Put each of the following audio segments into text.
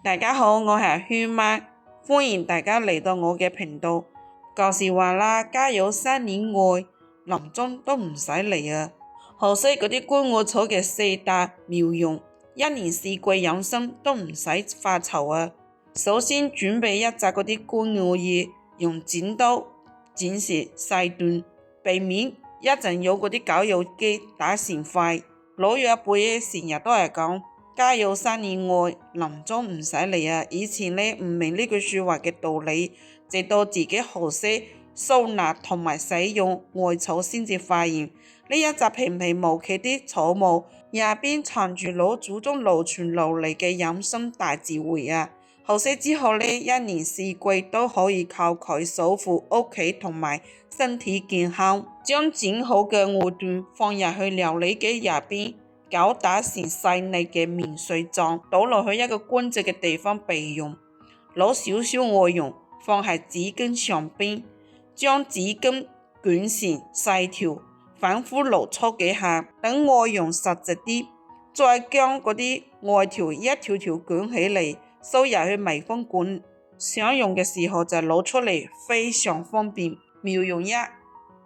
大家好，我係圈媽，歡迎大家嚟到我嘅頻道。舊時話啦，家有三年愛，臨終都唔使嚟啊。學識嗰啲官我草嘅四大妙用，一年四季養生都唔使發愁啊。首先準備一紮嗰啲官我葉，用剪刀剪成細段，避免一陣有嗰啲絞肉機打成塊。老一輩成日都係講，家有三年愛，臨終唔使嚟啊！以前呢唔明呢句說話嘅道理，直到自己學識收納同埋使用艾草先至發現，呢一紮平平無奇啲草木入邊藏住老祖宗流傳落嚟嘅養生大智慧啊！學識之後呢，一年四季都可以靠佢守護屋企同埋身體健康。將剪好嘅艾段放入去料理機入邊，攪打成細膩嘅麵碎狀，倒落去一個乾淨嘅地方備用。攞少少艾絨放喺紙巾上邊，將紙巾捲成細條，反覆揉搓幾下，等艾絨實直啲，再將嗰啲艾條一條條捲起嚟，收入去密封罐。想用嘅時候就攞出嚟，非常方便。妙用一：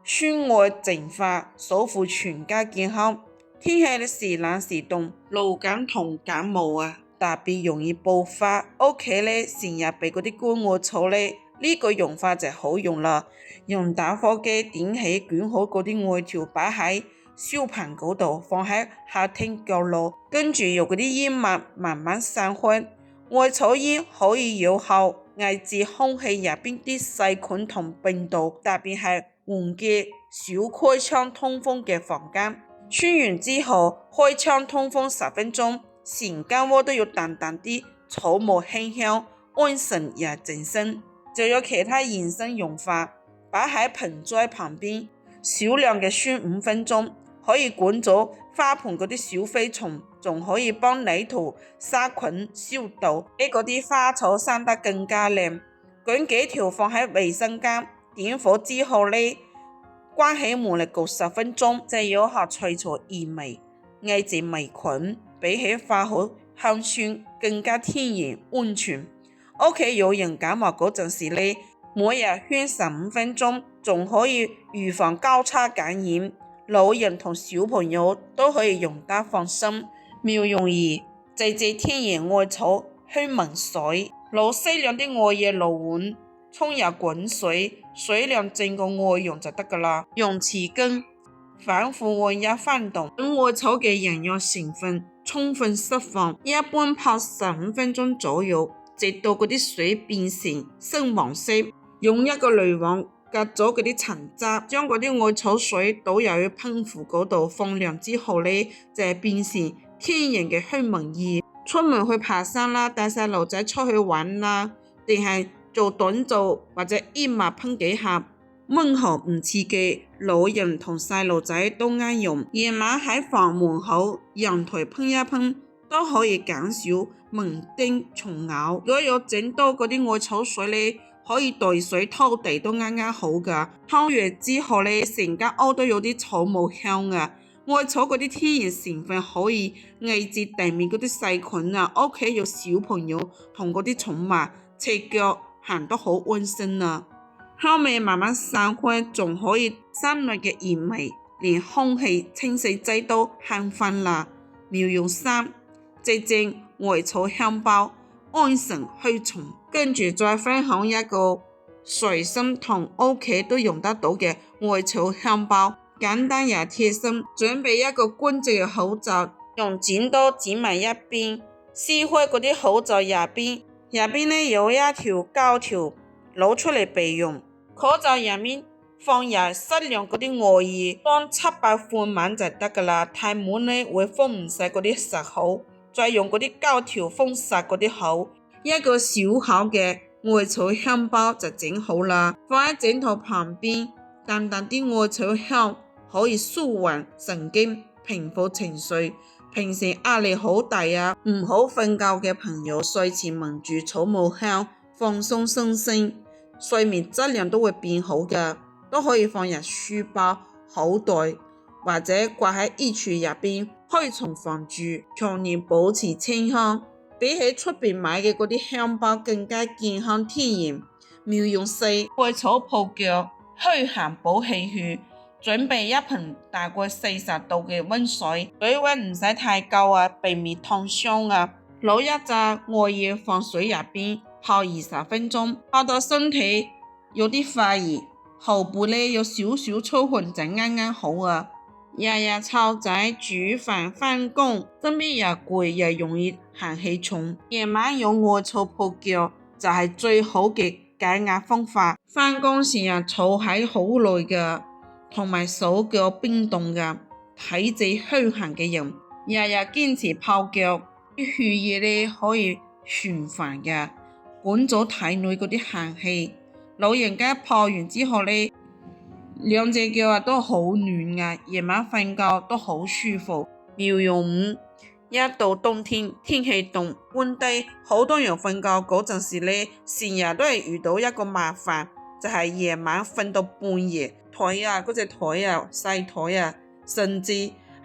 宣艾淨化，守護全家健康。天氣時冷時凍，流感同感冒特別容易爆發。屋企成日備嗰啲官我草呢個用法就好用啦。用打火機點起捲好嗰啲艾條，擺喺燒盆嗰度，放喺客廳角落，跟住用嗰啲煙霧慢慢散開。艾草煙可以有效抑制空氣入邊啲細菌同病毒，特別係換嘅少開窗通風嘅房間。穿完之後，開窗通風10分鐘，成間屋都要淡淡啲草木馨香，安神又靜身。就有其他延伸用法，擺喺盆栽旁邊，少量嘅熏5分鐘，可以趕走花盆嗰啲小飛蟲，仲可以幫泥土殺菌消毒，俾嗰啲花草生得更加靚。捲幾條放喺衛生間，點火之後關起門嚟焗10分鐘，就有效除除異味，抑制霉菌，比起化學香薰更加天然安全。屋企有人感冒嗰陣時每日熏15分鐘，仲可以預防交叉感染，老人同小朋友都可以用得放心。妙用二：製作天然艾草驅蚊水。攞適量啲艾葉落碗，沖入滾水，水量正過艾絨就得噶啦。用匙羹反覆按壓翻動，等艾草嘅營養成分充分釋放，一般泡15分鐘左右，直到嗰啲水變成深黃色。用一個濾網隔咗嗰啲殘渣，將嗰啲艾草水倒入去噴壺嗰度，放涼之後就係變成天然嘅驅蚊液。出門去爬山啦，帶細路仔出去玩啦，定係做短做或者煙霧噴幾下，溫和唔刺激，老人同細路仔都啱用。夜晚喺房門口陽台噴一噴，都可以減少蚊叮蟲咬。如果有整多嗰啲艾草水可以代水拖地都啱啱好噶。湯完之後成間屋都有啲草木香啊。艾草嗰啲天然成分可以抑制地面嗰啲細菌啊。屋企有小朋友同嗰啲寵物，赤腳行得好安心啊。香味慢慢散開，仲可以三類嘅異味，連空氣清洗劑都慳翻啦。妙用三：製作艾草香包，安神驅蟲。跟住再分享一個隨身同屋企都用得到嘅艾草香包。簡單又貼心，準備一個乾淨嘅口罩，用剪刀剪埋一邊，撕開嗰啲口罩入邊有一條膠條，攞出嚟備用。口罩入面放入適量嗰啲艾葉，當700放滿就得噶啦，太滿會封唔晒嗰啲實口，再用嗰啲膠條封實嗰啲口。一個小口嘅艾草香包就整好啦，放喺枕頭旁邊，淡淡啲艾草香可以舒緩神經，平復情緒。平時壓力好大唔好瞓覺嘅朋友，睡前聞住草木香，放鬆身心，睡眠質量都會變好噶。都可以放入書包、口袋或者掛喺衣櫥入邊，驅蟲防蛀，長年保持清香。比起出邊買嘅嗰啲香包更加健康天然。妙用四：艾草泡腳，驅寒補氣血。準備一盆大概40度嘅溫水，水溫唔使太高啊，避免燙傷啊。攞一紮艾葉放水入邊泡20分鐘，泡到身體有啲發熱，後背呢有少少出汗就啱啱好啊。日日湊仔煮飯返工，身邊又攰又容易行氣重，夜晚用艾草泡腳就係最好嘅解壓方法。返工時啊坐喺好耐㗎，同埋手腳冰凍㗎，體質虛寒嘅人，日日堅持泡腳，啲血液呢可以循環㗎，管咗體內嗰啲寒氣。老人家泡完之後呢，兩隻腳啊都好暖啊，夜晚瞓覺都好舒服。妙用五：一到冬天天氣凍溫低，好多人瞓覺嗰陣時呢，成日都係遇到一個麻煩，就係夜晚瞓到半夜，腿啊嗰隻腿啊細腿啊，甚至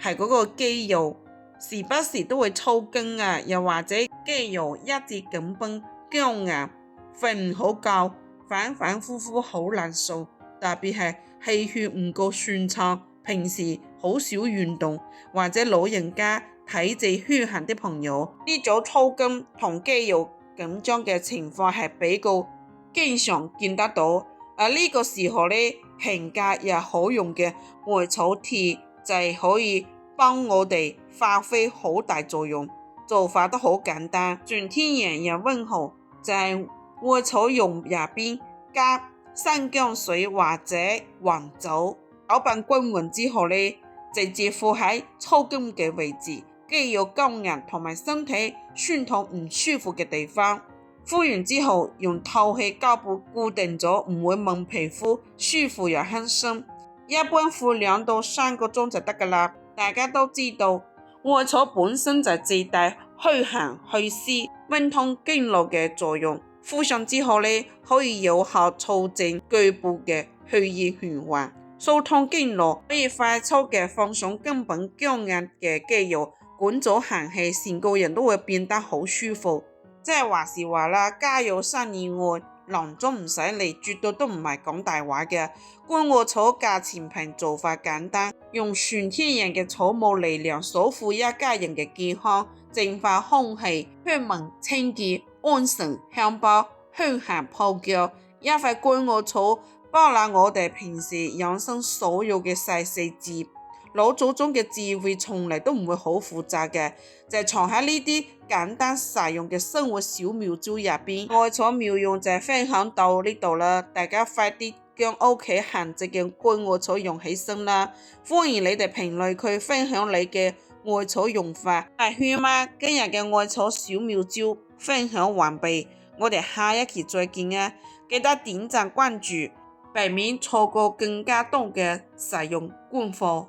係嗰個肌肉時不時都會抽筋啊，又或者肌肉一直緊繃僵硬，瞓唔好覺，反反复复好難受。特別係氣血唔夠順暢，平時好少運動，或者老人家體質虛寒的朋友，呢種抽筋同肌肉緊張嘅情況係比較經常見得到。呢個時候呢，平價又好用嘅艾草貼就係可以幫我哋發揮好大作用。做法都好簡單，純天然又溫和，就係艾草蓉入邊加生薑水或者黃酒，攪拌均勻之後呢，直接敷喺抽筋嘅位置，肌肉僵硬同埋身體酸痛唔舒服嘅地方。敷完之後用透氣膠布固定咗，唔會悶皮膚，舒服又輕鬆。一般敷2到3個鐘就得㗎啦。大家都知道艾草本身就自帶驅寒祛濕、溫通經絡嘅作用，敷上之後呢，可以有效促進局部嘅血液循環，疏通經絡，可以快速嘅放鬆根本僵硬嘅肌肉，管咗寒氣，成個人都會變得好舒服。即係話是話啦，家有3年艾，囊中唔使嚟，絕對都唔係講大話嘅。觀艾草價錢平，做法簡單，用純天然嘅草木力量守護一家人嘅健康，淨化空氣，驅蚊清潔，安神香包，驅寒泡腳。一塊觀艾草包攬我哋平時養生所有嘅細細節。老祖宗嘅智慧從嚟都唔會好複雜嘅，就係藏喺呢啲簡單實用嘅生活小妙招入邊。艾草妙用就係分享到呢度啦，大家快啲將屋企閒置嘅觀艾草用起身啦！歡迎你哋評論區分享你嘅艾草用法。係圈媽今日嘅艾草小妙招分享完畢，我哋下一期再見啊！記得點讚關注，避免錯過更加多嘅實用乾貨。